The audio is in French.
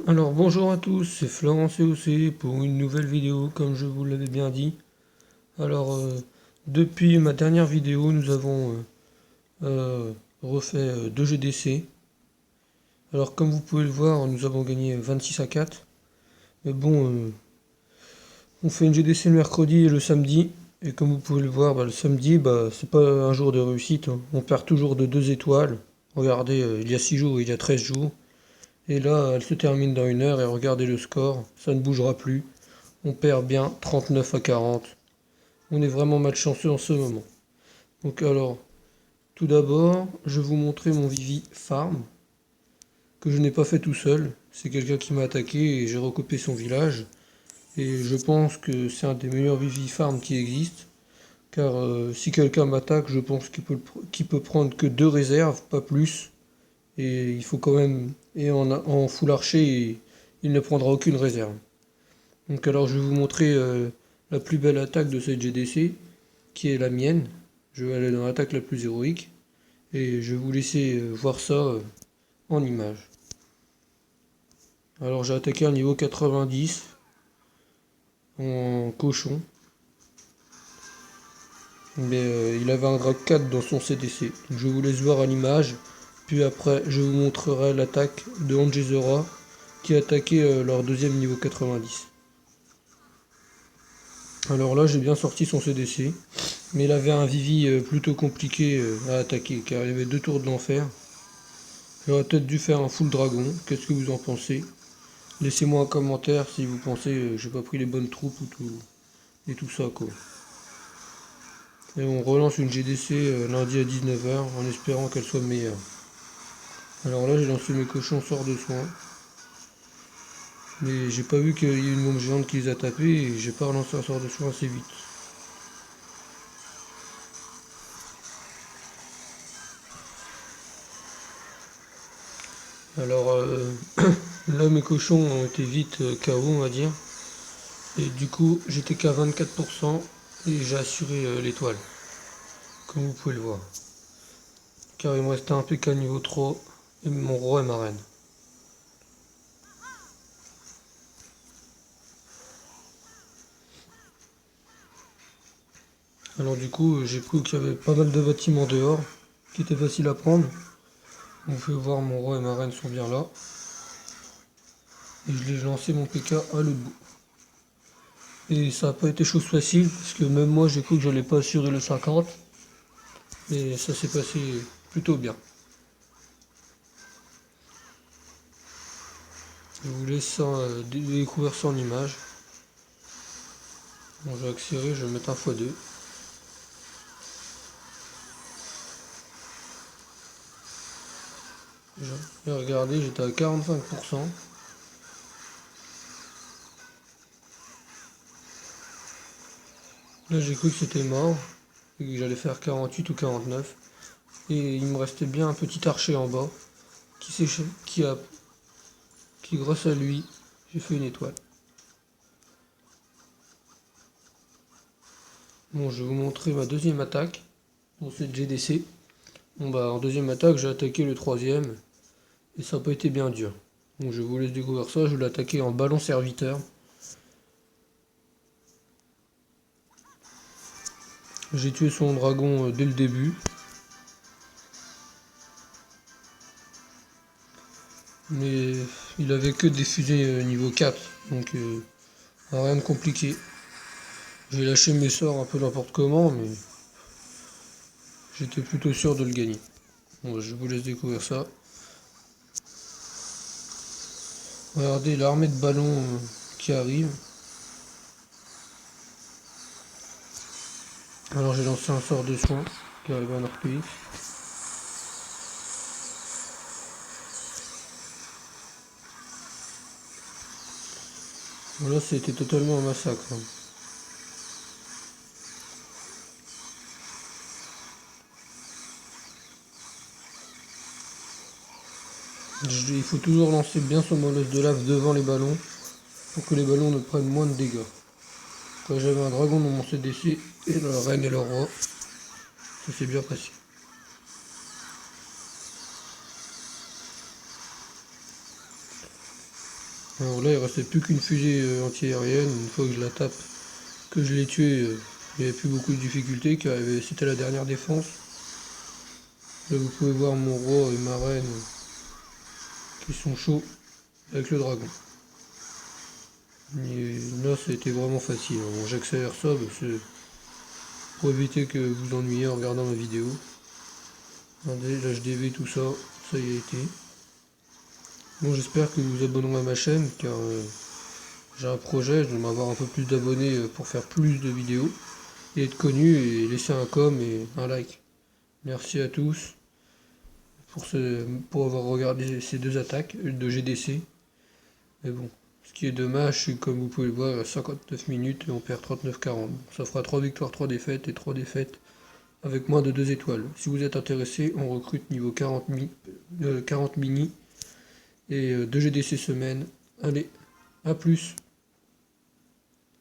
Alors bonjour à tous, c'est Florent COC pour une nouvelle vidéo comme je vous l'avais bien dit. Alors depuis ma dernière vidéo nous avons refait 2 GDC. Alors comme vous pouvez le voir nous avons gagné 26-4. Mais bon on fait une GDC le mercredi et le samedi. Et comme vous pouvez le voir le samedi c'est pas un jour de réussite, hein. On perd toujours de 2 étoiles. Regardez il y a 6 jours et il y a 13 jours. Et là elle se termine dans 1 heure et regardez le score, ça ne bougera plus. On perd bien 39-40. On est vraiment malchanceux en ce moment. Donc alors, tout d'abord, je vais vous montrer mon Vivi Farm, que je n'ai pas fait tout seul. C'est quelqu'un qui m'a attaqué et j'ai recopié son village. Et je pense que c'est un des meilleurs Vivi Farm qui existe. Car si quelqu'un m'attaque, je pense qu'il peut prendre que 2 réserves, pas plus. Et il faut quand même... Et en full archer, il ne prendra aucune réserve. Donc alors je vais vous montrer la plus belle attaque de cette GDC, qui est la mienne. Je vais aller dans l'attaque la plus héroïque, et je vais vous laisser voir ça en image. Alors j'ai attaqué un niveau 90 en cochon, mais il avait un grade 4 dans son CDC. Donc je vous laisse voir à l'image, puis après je vous montrerai l'attaque de Angezora, qui a attaqué leur deuxième niveau 90. Alors là j'ai bien sorti son CDC. Mais il avait un Vivi plutôt compliqué à attaquer, car il y avait 2 tours de l'enfer. J'aurais peut-être dû faire un full dragon, qu'est-ce que vous en pensez? Laissez-moi un commentaire si vous pensez que j'ai pas pris les bonnes troupes et tout ça quoi. Et on relance une GDC lundi à 19 h en espérant qu'elle soit meilleure. Alors là j'ai lancé mes cochons sort de soin. Mais j'ai pas vu qu'il y ait une bombe géante qui les a tapés et j'ai pas relancé un sort de soin assez vite. Alors là mes cochons ont été vite KO on va dire. Et du coup j'étais qu'à 24% et j'ai assuré l'étoile. Comme vous pouvez le voir. Car il me restait un PK niveau 3 et mon roi et ma reine. Alors du coup j'ai pris qu'il y avait pas mal de bâtiments dehors qui étaient faciles à prendre. Vous pouvez voir mon roi et ma reine sont bien là. Et je l'ai lancé mon PK à l'autre bout. Et ça n'a pas été chose facile parce que même moi j'ai cru que j'allais pas assurer le 50. Et ça s'est passé plutôt bien. Je vous laisse ça, découvrir ça en image. Bon, je vais accélérer, je vais mettre un x2. Et regardez, j'étais à 45%. Là j'ai cru que c'était mort, et que j'allais faire 48 ou 49. Et il me restait bien un petit archer en bas, qui grâce à lui, j'ai fait une étoile. Bon, je vais vous montrer ma deuxième attaque, pour cette GDC. Bon en deuxième attaque, j'ai attaqué le troisième, et ça n'a pas été bien dur. Donc je vous laisse découvrir ça, je vais l'attaquer en ballon serviteur. J'ai tué son dragon dès le début. Mais il avait que des fusées niveau 4, donc rien de compliqué. J'ai lâché mes sorts un peu n'importe comment, mais j'étais plutôt sûr de le gagner. Bon, je vous laisse découvrir ça. Regardez l'armée de ballons qui arrive. Alors j'ai lancé un sort de soin qui arrive en RPX. Voilà, c'était totalement un massacre, hein. Il faut toujours lancer bien son molosse de lave devant les ballons pour que les ballons ne prennent moins de dégâts. Quand j'avais un dragon dans mon CDC et la reine et le roi, ça s'est bien passé. Alors là, il restait plus qu'une fusée anti-aérienne. Une fois que je la tape, que je l'ai tuée, il n'y avait plus beaucoup de difficultés car c'était la dernière défense. Là, vous pouvez voir mon roi et ma reine qui sont chauds avec le dragon. Et là, ça a été vraiment facile. Bon, j'accélère ça pour éviter que vous ennuyiez en regardant ma vidéo. Regardez, là je dévie tout ça, ça y a été. Bon, j'espère que vous vous abonnerez à ma chaîne car j'ai un projet, je vais avoir un peu plus d'abonnés pour faire plus de vidéos et être connu et laisser un com et un like. Merci à tous pour avoir regardé ces deux attaques de GDC. Mais bon, ce qui est dommage, c'est que comme vous pouvez le voir, à 59 minutes et on perd 39-40. Ça fera 3 victoires, 3 défaites et 3 défaites avec moins de 2 étoiles. Si vous êtes intéressé, on recrute niveau 40 mini et 2 GDC semaine. Allez, à plus!